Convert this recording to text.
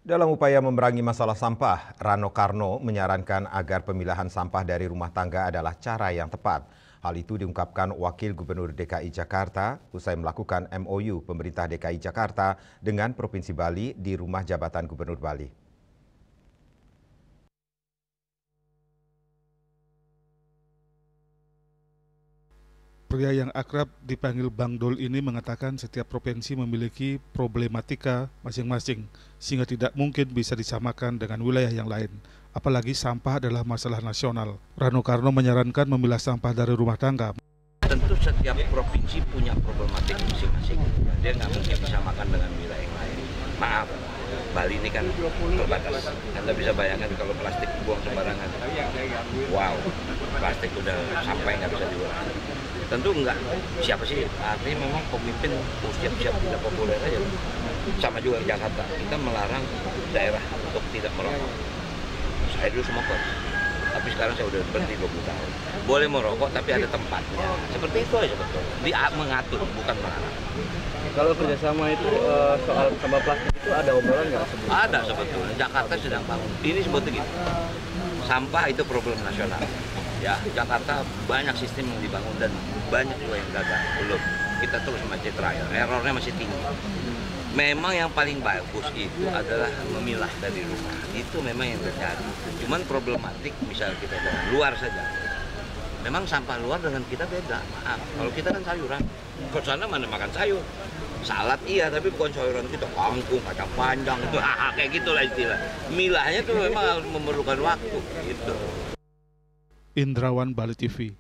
Dalam upaya memerangi masalah sampah, Rano Karno menyarankan agar pemilahan sampah dari rumah tangga adalah cara yang tepat. Hal itu diungkapkan Wakil Gubernur DKI Jakarta usai melakukan MOU pemerintah DKI Jakarta dengan Provinsi Bali di rumah jabatan Gubernur Bali. Pria yang akrab dipanggil Bang Dol ini mengatakan setiap provinsi memiliki problematika masing-masing, sehingga tidak mungkin bisa disamakan dengan wilayah yang lain. Apalagi sampah adalah masalah nasional. Rano Karno menyarankan memilah sampah dari rumah tangga. Tentu setiap provinsi punya problematik masing-masing. Dia nggak mungkin disamakan dengan wilayah yang lain. Maaf, Bali ini kan terbatas. Anda bisa bayangkan kalau plastik buang sembarangan. Wow, plastik udah sampai nggak bisa diolah. Tentu enggak, siapa sih, artinya memang pemimpin siap-siap tidak populer aja. Sama juga Jakarta, kita melarang daerah untuk tidak merokok. Saya dulu smoker, tapi sekarang saya udah berhenti 20 tahun. Boleh merokok tapi ada tempatnya, seperti itu aja sebetulnya. Mengatur, bukan melarang. Kalau kerjasama itu soal sampah plastik itu ada obrolan nggak sebelumnya? Ada sebetulnya, Jakarta sedang bangun. Ini sebetulnya gitu, sampah itu problem nasional. Ya, Jakarta banyak sistem yang dibangun dan banyak juga yang gagal. Belum, kita terus masih trial, errornya masih tinggi. Memang yang paling bagus itu adalah memilah dari rumah. Itu memang yang terjadi. Cuman problematik misal kita dengan luar saja. Memang sampah luar dengan kita beda. Maaf, kalau kita kan sayuran. Kalau sana mana makan sayur. Salad iya, tapi bukan sayuran kita. Kangkung, kacang panjang, itu kayak gitulah istilah. Milahnya tuh memang harus memerlukan waktu gitu. Indrawan, Bali TV.